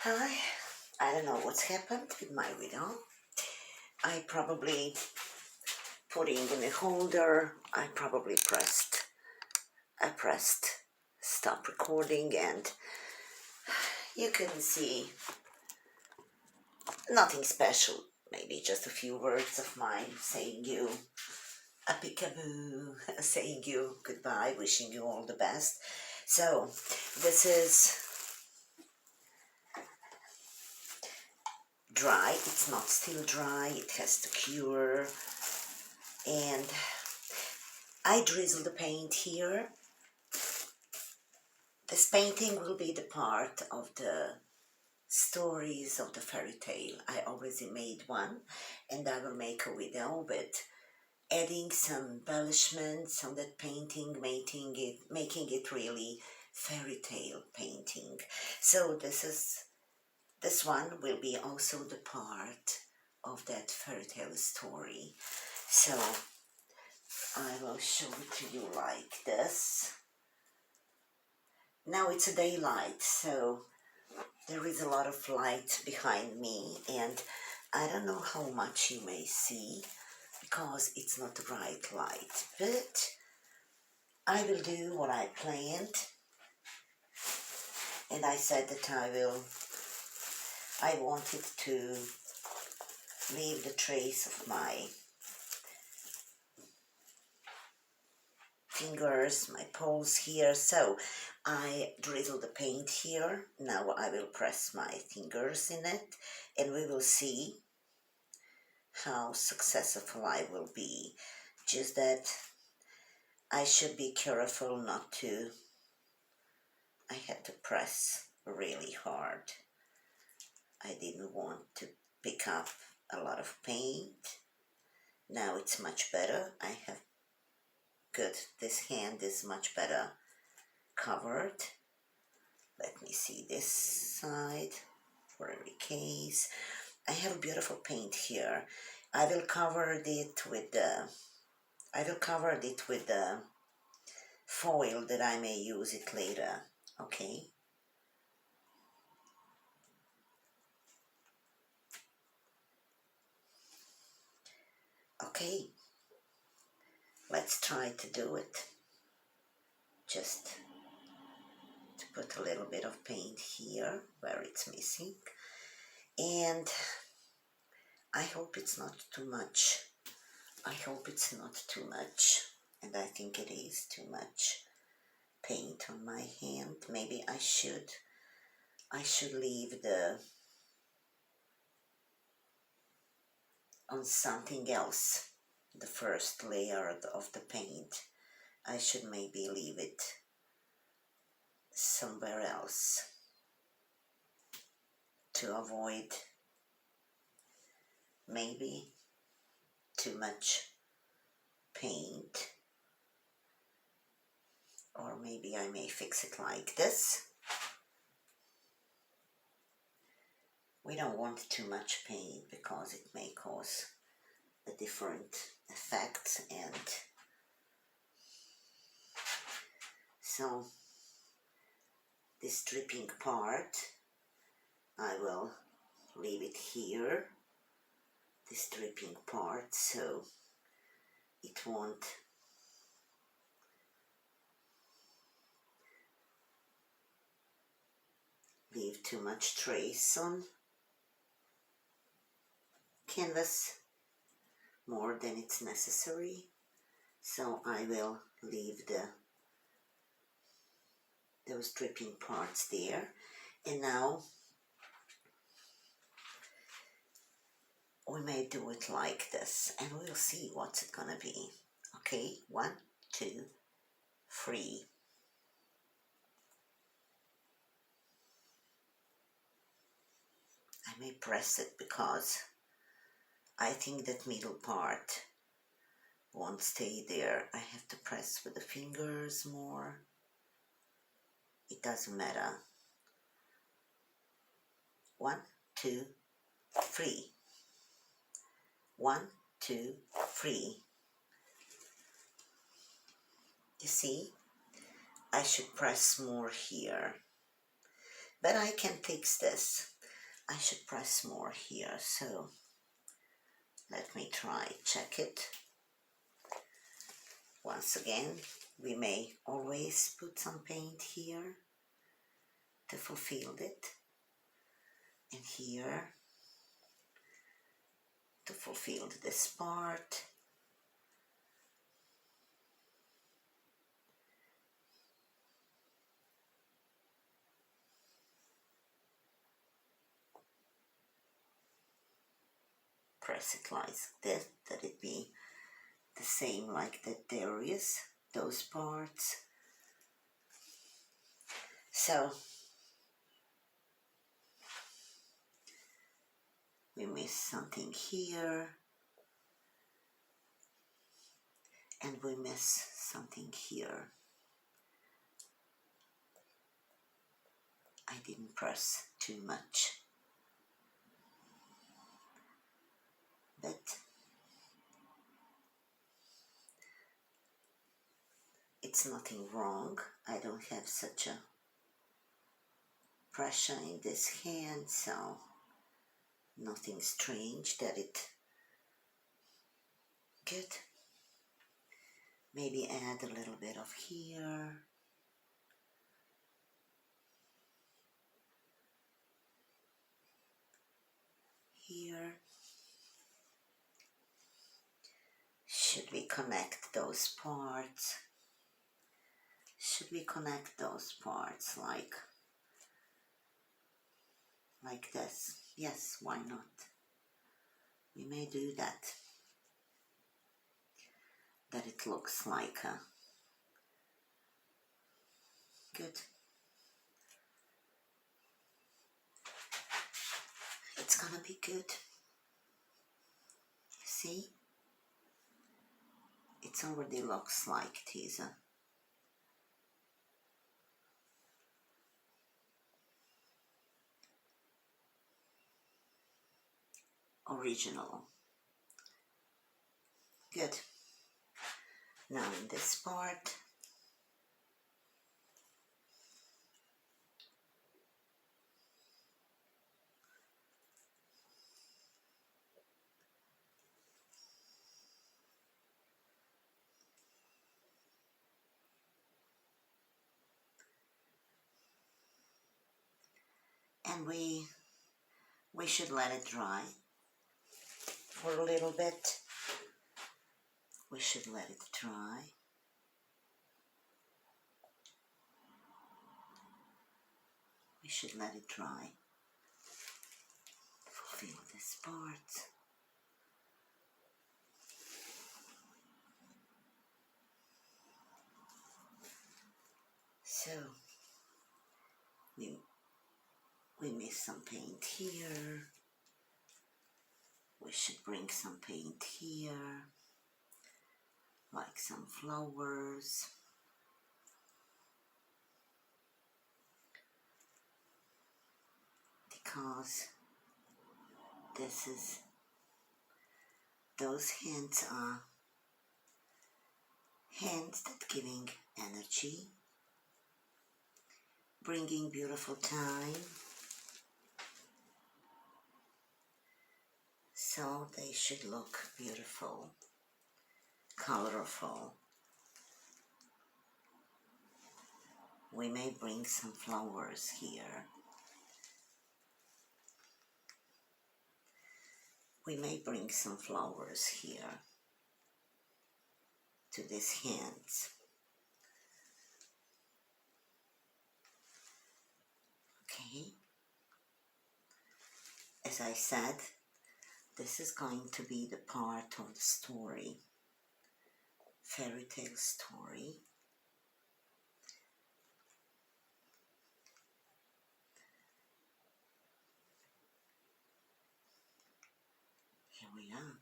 Hi, I don't know what's happened with my video. I probably put it in a holder. I pressed stop recording, and you can see nothing special. Maybe just a few words of mine saying you a peekaboo, saying you goodbye, wishing you all the best. So this is dry. It's not still dry. It has to cure. And I drizzle the paint here. This painting will be the part of the stories of the fairy tale. I already made one, and I will make a video with adding some embellishments on that painting, making it really fairy tale painting. So this one will be also the part of that fairy tale story. So I will show it to you like this. Now it's a daylight, so there is a lot of light behind me, and I don't know how much you may see because it's not a bright light, but I will do what I planned, and I said that I wanted to leave the trace of my fingers, my paws here, so I drizzle the paint here. Now I will press my fingers in it, and we will see how successful I will be. Just that I should be careful not to. I had to press really hard. I didn't want to pick up a lot of paint. Now it's much better. I have good. This hand is much better covered. Let me see this side for every case. I have a beautiful paint here. I will cover it with the foil that I may use it later. Okay. Okay. Let's try to do it. Just to put a little bit of paint here where it's missing. And I hope it's not too much. I hope it's not too much. And I think it is too much paint on my hand. Maybe I should leave on something else, the first layer of the paint. I should maybe leave it somewhere else to avoid maybe too much paint. Or maybe I may fix it like this. We don't want too much paint because it may cause a different effect, and so this dripping part, I will leave it here, this dripping part, so it won't leave too much trace on canvas more than it's necessary. So I will leave those dripping parts there. And now we may do it like this, and we'll see what's it gonna be. Okay, 1, 2, 3. I may press it because I think that middle part won't stay there. I have to press with the fingers more. It doesn't matter. 1, 2, 3. 1, 2, 3. You see, I should press more here, but I can fix this. I should press more here, so let me try check it. Once again, we may always put some paint here to fulfill it, and here to fulfill this part. Press it like this, that it be the same like that there is, those parts. So we miss something here, and we miss something here. I didn't press too much, but it's nothing wrong. I don't have such a pressure in this hand, so nothing strange that it good. Maybe add a little bit of here. Here. Should we connect those parts? Should we connect those parts like this? Yes, why not? We may do that. That it looks like a good. It's gonna be good. See? It already looks like it is a original. Good. Now in this part, and we should let it dry for a little bit. We should let it dry. We should let it dry. Fulfill this part. So we miss some paint here. We should bring some paint here, like some flowers. Because this is, those hands are hands that giving energy, bringing beautiful time. So they should look beautiful, colorful. We may bring some flowers here. We may bring some flowers here to these hands. Okay. As I said, this is going to be the part of the story, fairy tale story. Here we are.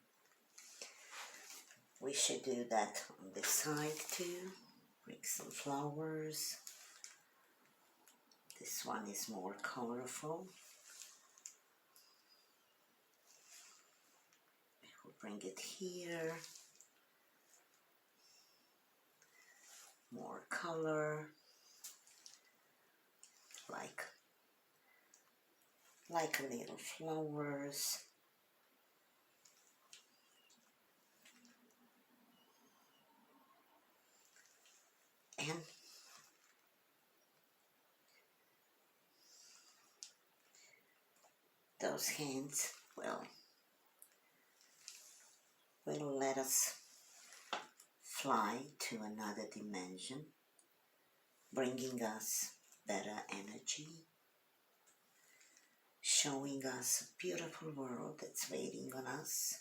We should do that on this side too. Bring some flowers. This one is more colorful. We will bring it here. More color. Like like little flowers. And those hands will let us fly to another dimension, bringing us better energy, showing us a beautiful world that's waiting on us.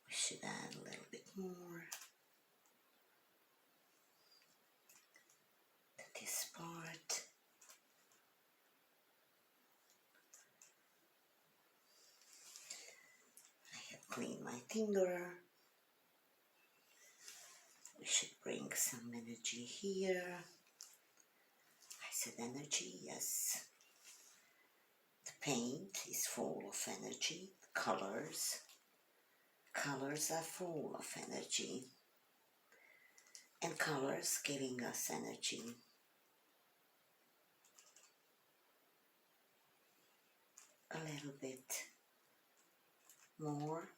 We should add a little bit more to this part. I have cleaned my finger. We should bring some energy here. I said energy, yes. The paint is full of energy. Colors are full of energy. And colors giving us energy. A little bit more.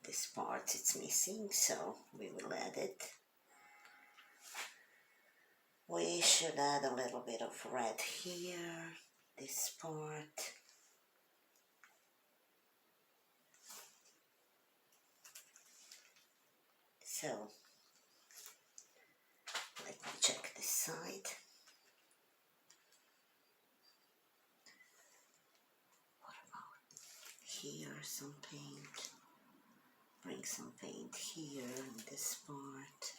This part it's missing, so we will add it. We should add a little bit of red here, this part. So, let me check this side. What about here, some paint? Bring some paint here in this part.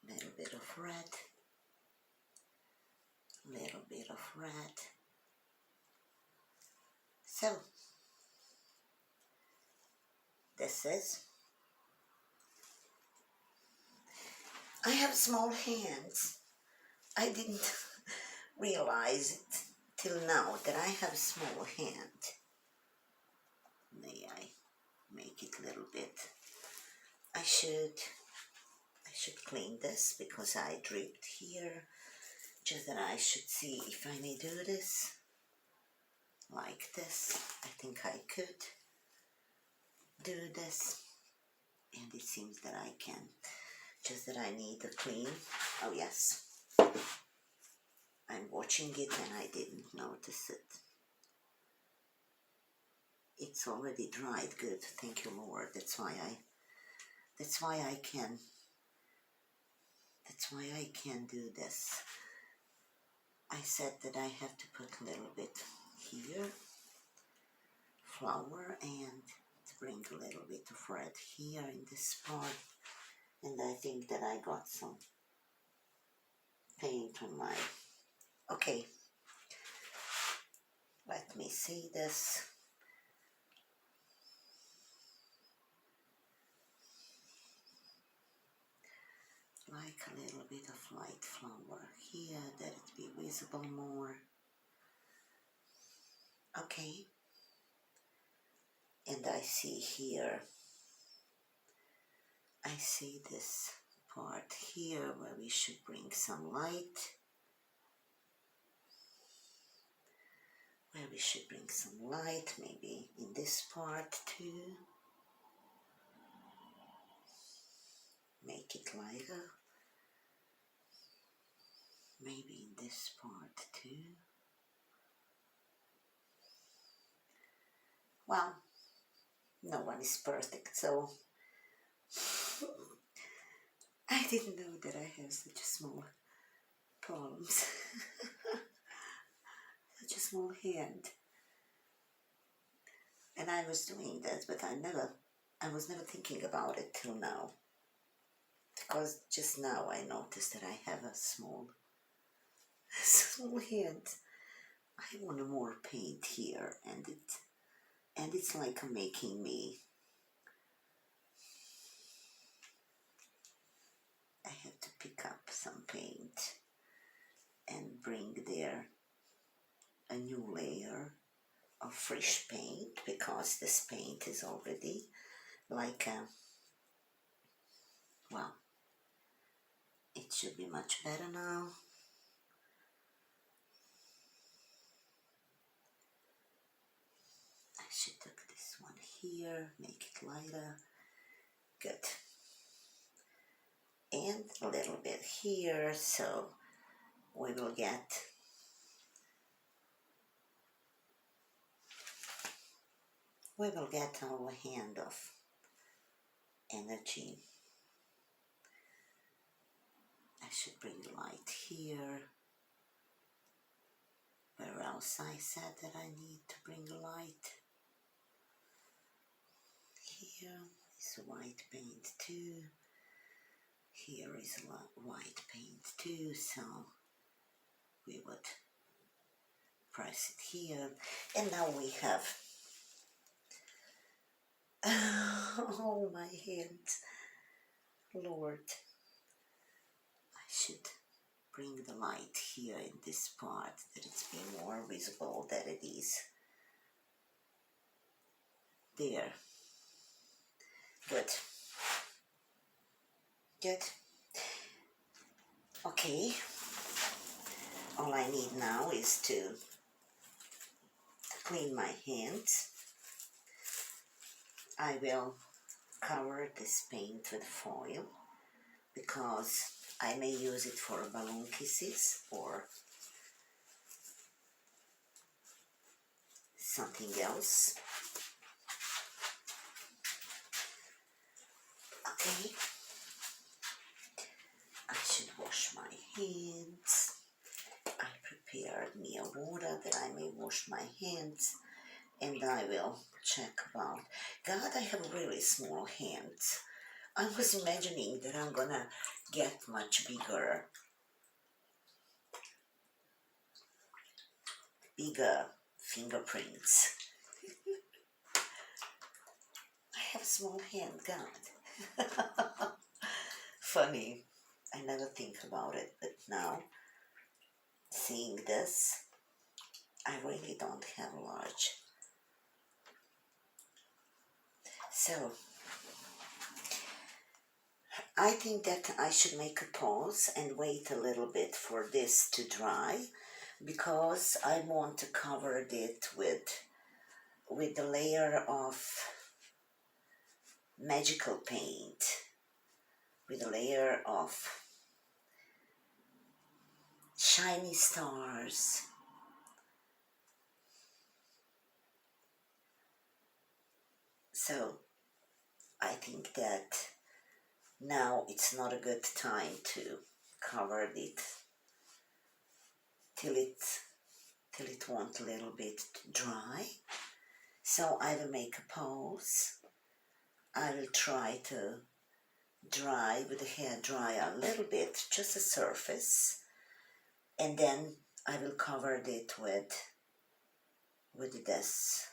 Little bit of red. Little bit of red. So, this is. I have small hands. I didn't realize it till now that I have small hand. May I make it a little bit? I should clean this because I dripped here. Just that I should see if I may do this like this. I think I could do this, and it seems that I can. Just that I need to clean. Oh yes, I'm watching it and I didn't notice it. It's already dried good. Thank you, Lord. That's why I can do this. I said that I have to put a little bit here, flour, and to bring a little bit of red here in this part. And I think that I got some paint on my... Okay, let me see this. Like a little bit of light flower here, that it be visible more. Okay. And I see here, I see this part here where we should bring some light. Where we should bring some light, maybe in this part too. Make it lighter. Maybe in this part too. Well, no one is perfect, so I didn't know that I have such small problems. Such a small hand. And I was doing that, but I was never thinking about it till now. Because just now I noticed that I have a small hand. I want more paint here, and it's like making me. I have to pick up some paint and bring there a new layer of fresh paint, because this paint is already like a, well, it should be much better now. I should take this one here, make it lighter. Good. And a little bit here, so we will get our hand of energy. I should bring light here. Where else I said that I need to bring light? Here is white paint too. Here is white paint too, so we would press it here. And now we have, oh my hands, Lord. I should bring the light here in this part, that it's be more visible than it is there. Good. Good. Okay. All I need now is to clean my hands. I will cover this paint with foil because I may use it for balloon kisses or something else. Okay. I should wash my hands. I prepared me a water that I may wash my hands, and I will check about. God, I have really small hands. I was imagining that I'm gonna get much bigger fingerprints. I have small hand, God. Funny. I never think about it, but now, seeing this, I really don't have large. So, I think that I should make a pause and wait a little bit for this to dry, because I want to cover it with the layer of magical paint, with a layer of shiny stars. So I think that now it's not a good time to cover it till it wants a little bit dry. So I will make a pause. I will try to dry with the hair dryer a little bit, just the surface, and then I will cover it with this.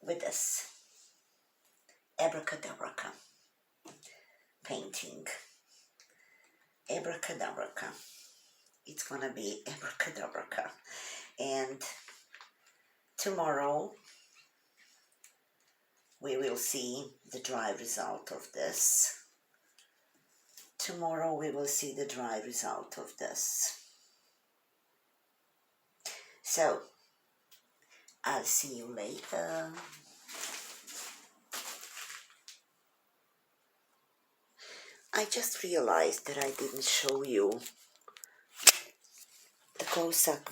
With this abracadabra painting. Abracadabra. It's gonna be abracadabra. And tomorrow we will see the dry result of this. Tomorrow we will see the dry result of this. So, I'll see you later. I just realized that I didn't show you the close-up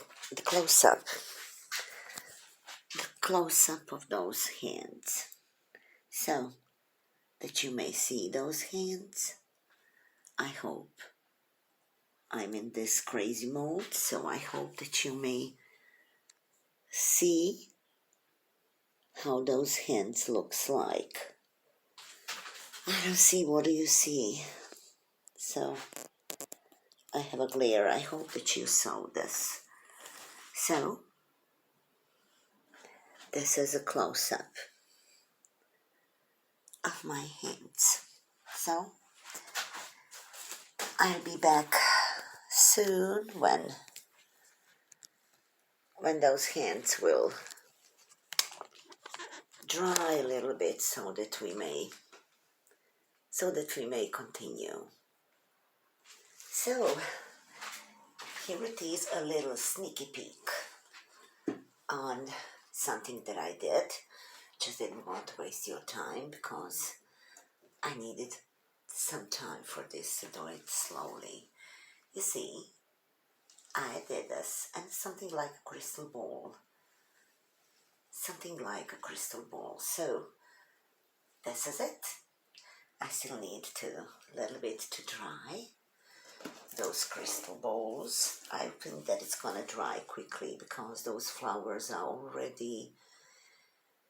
of those hands, so that you may see those hands. I hope I'm in this crazy mode, so I hope that you may see how those hands looks like. I don't see. What do you see? So I have a glare. I hope that you saw this. So this is a close-up of my hands. So I'll be back soon when when those hands will dry a little bit so that we may continue. So here it is, a little sneaky peek on something that I did. Just didn't want to waste your time because I needed some time for this to do it slowly. You see, I did this, and something like a crystal ball. Something like a crystal ball. So this is it. I still need a little bit to dry those crystal balls. I think that it's gonna dry quickly because those flowers are already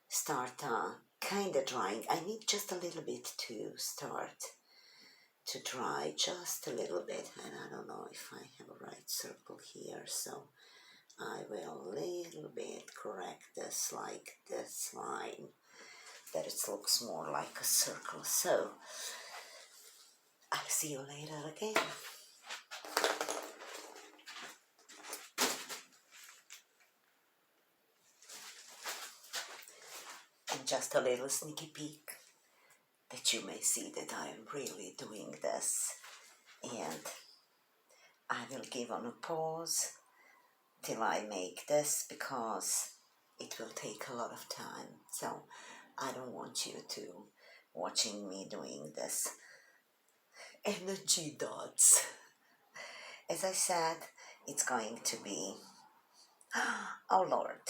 start kind of drying. I need just a little bit to start to dry, just a little bit, and I don't know if I have a right circle here, so I will a little bit correct this like this line, that it looks more like a circle. So I'll see you later again. And just a little sneaky peek that you may see that I am really doing this, and I will give on a pause till I make this because it will take a lot of time. So I don't want you to watching me doing this energy dots. As I said, it's going to be, oh Lord,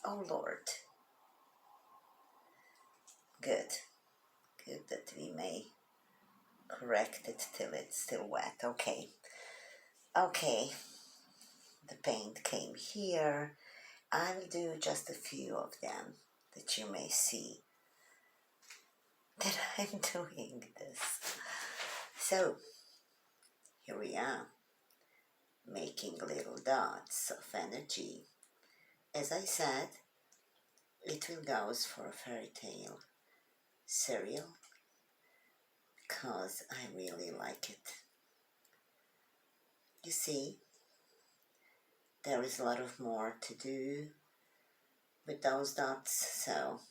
oh Lord. Good that we may correct it till it's still wet. Okay, the paint came here. I'll do just a few of them that you may see that I'm doing this. So here we are, making little dots of energy. As I said, it will go for a fairy tale cereal because I really like it. You see, there is a lot of more to do with those dots, so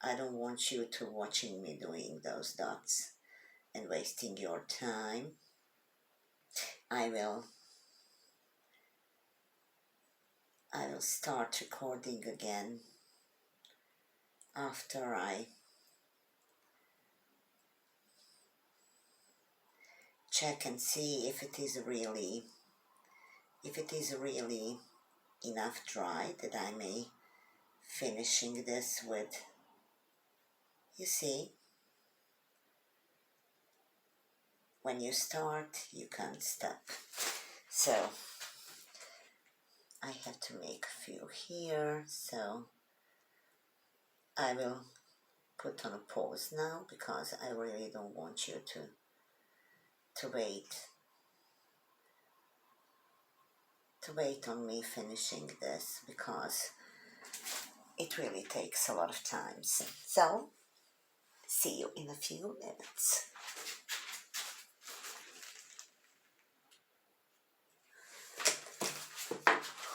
I don't want you to watching me doing those dots and wasting your time. I will start recording again after I check and see if it is really enough dry that I may finishing this with. You see, when you start you can't stop. So I have to make a few here, so I will put on a pause now because I really don't want you to wait on me finishing this because it really takes a lot of time. So see you in a few minutes.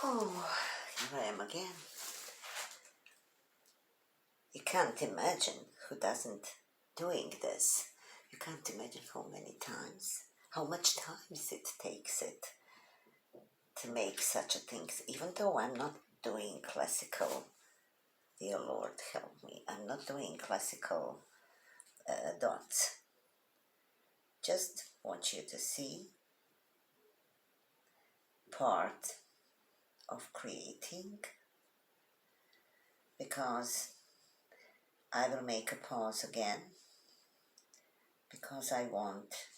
Oh, here I am again. You can't imagine who doesn't doing this. You can't imagine how much time it takes it to make such a thing. Even though I'm not doing classical, dear Lord help me, I'm not doing classical dots. Just want you to see part of creating, because I will make a pause again because I want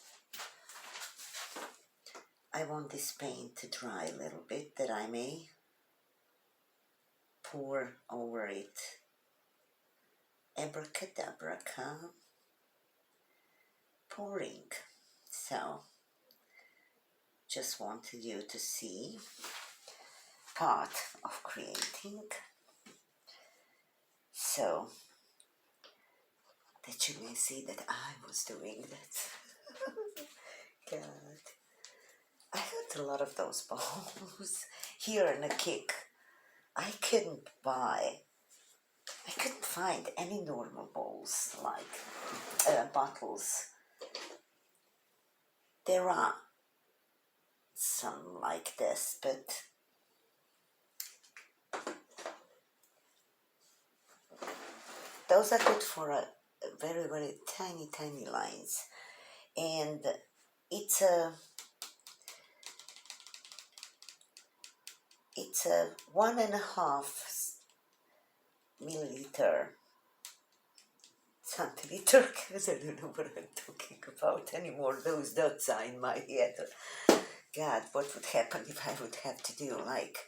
this paint to dry a little bit, that I may pour over it. Abracadabra, pouring. So just wanted you to see part of creating, so that you may see that I was doing that. God, I got a lot of those balls here in a kick. I couldn't find any normal bowls like bottles. There are some like this, but those are good for a very, very tiny, tiny lines. And it's a 1.5 milliliter centiliter, because I don't know what I'm talking about anymore. Those dots are in my head. God, what would happen if I would have to do like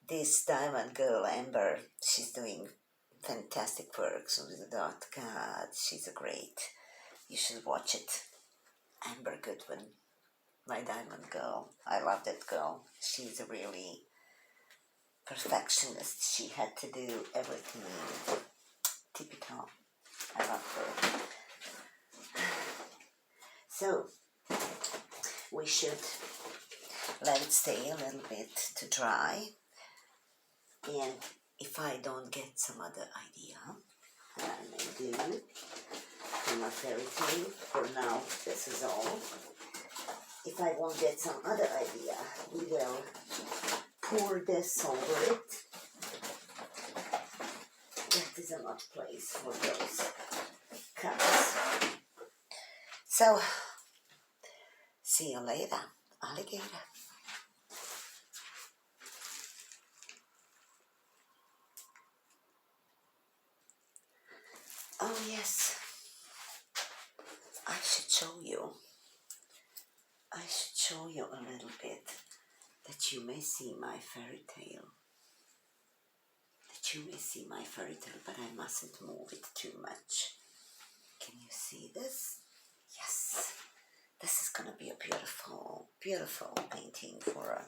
this diamond girl, Amber? She's doing fantastic work with the dot. God, she's a great. You should watch it. Amber Goodwin, my diamond girl. I love that girl. She's a really perfectionist. She had to do everything typical. I love her. So we should let it stay a little bit to dry, and if I don't get some other idea, I may do from my fairy tale. For now, this is all. If I won't get some other idea, we will pour this over it. That is a much place for those cups. So, see you later, alligator. Oh yes, I should show you. I should show you a little bit, that you may see my fairy tale. That you may see my fairy tale, but I mustn't move it too much. Can you see this? Yes. This is gonna be a beautiful, beautiful painting for a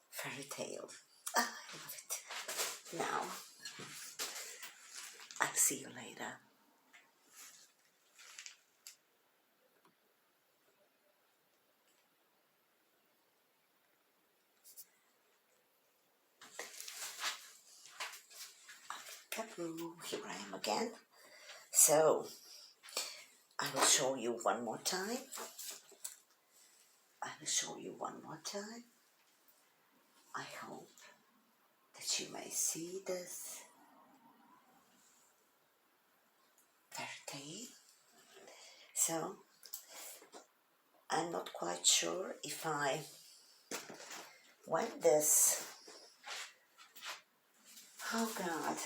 fairy tale. Ah, I love it. Now, I'll see you later. Kaboo, here I am again. So, I will show you one more time. I will show you one more time. I hope that you may see this fairy tale. So, I'm not quite sure if I went this. Oh God,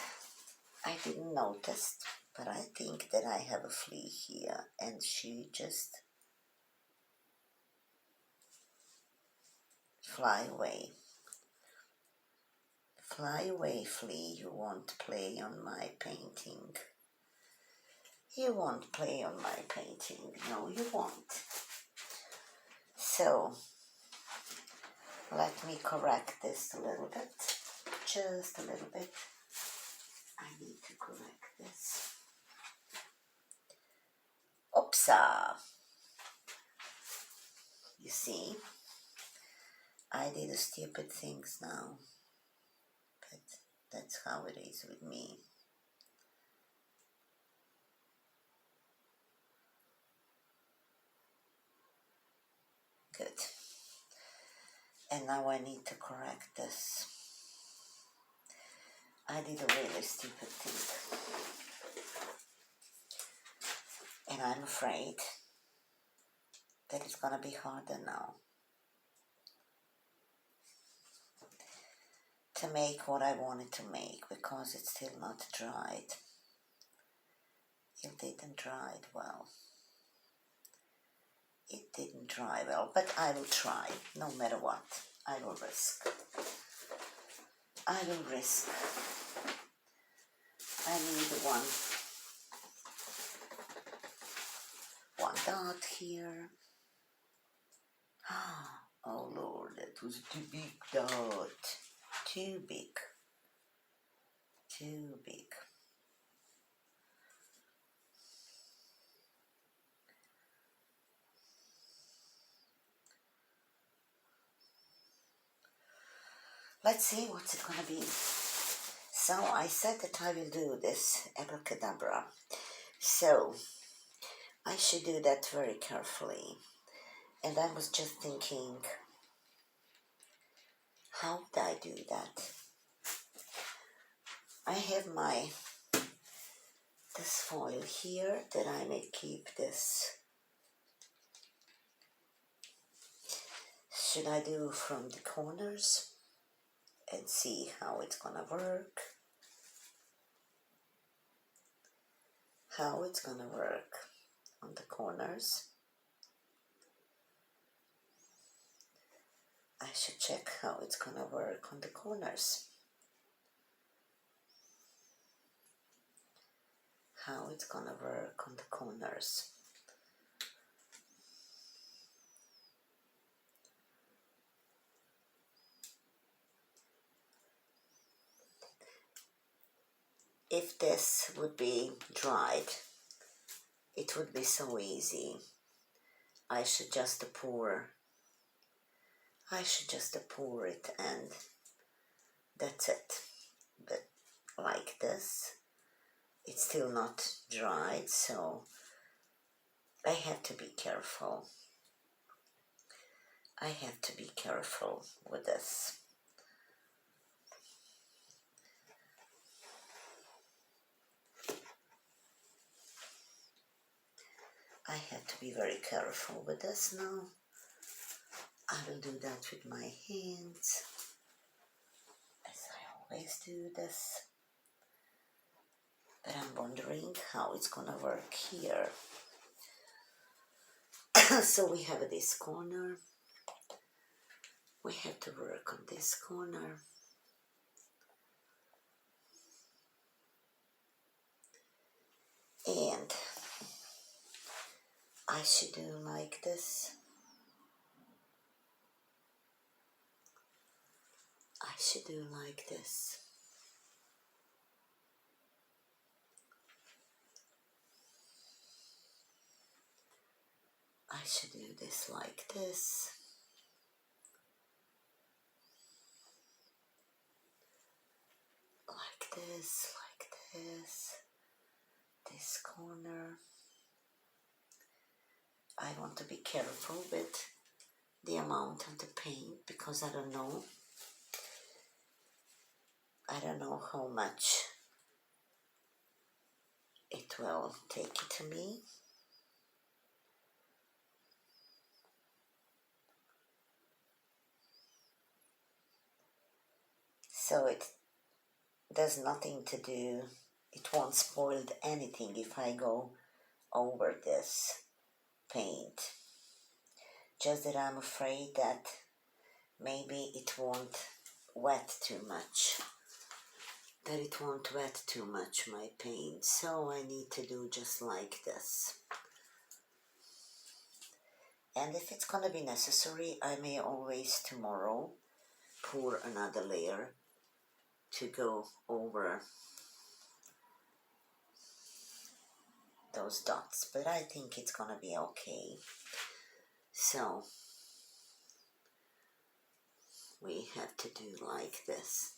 I didn't notice, but I think that I have a flea here, and she just fly away. Fly away, flea, you won't play on my painting. You won't play on my painting, no you won't. So, let me correct this a little bit, just a little bit. I need to correct this. Oopsa! You see, I did a stupid things now, but that's how it is with me. Good. And now I need to correct this. I did a really stupid thing. And I'm afraid that it's gonna be harder now to make what I wanted to make, because it's still not dried. It didn't dry well. It didn't dry well, but I will try, no matter what. I will risk. I will risk. I need one dot here. Oh Lord, that was too big dot. Too big. Too big. let's see what's it gonna be. So I said that I will do this abracadabra. So I should do that very carefully. And I was just thinking, how would I do that? I have this foil here that I may keep this. Should I do from the corners and see how it's gonna work? How it's gonna work on the corners. I should check how it's gonna work on the corners. How it's gonna work on the corners. If this would be dried, it would be so easy. I should just pour it and that's it. But like this, it's still not dried, so I have to be careful. I have to be careful with this. I have to be very careful with this now. I will do that with my hands, as I always do this. But I'm wondering how it's gonna work here. So we have this corner. We have to work on this corner. And I should do like this. I should do like this. I should do this like this. Like this, like this. This corner. I want to be careful with the amount of the paint because I don't know how much it will take it to me. So it does nothing to do, it won't spoil anything if I go over this paint. Just that I'm afraid that maybe it won't wet too much. That it won't wet too much, my paint. So I need to do just like this. And if it's gonna be necessary, I may always tomorrow pour another layer to go over those dots, but I think it's gonna be okay. So we have to do like this.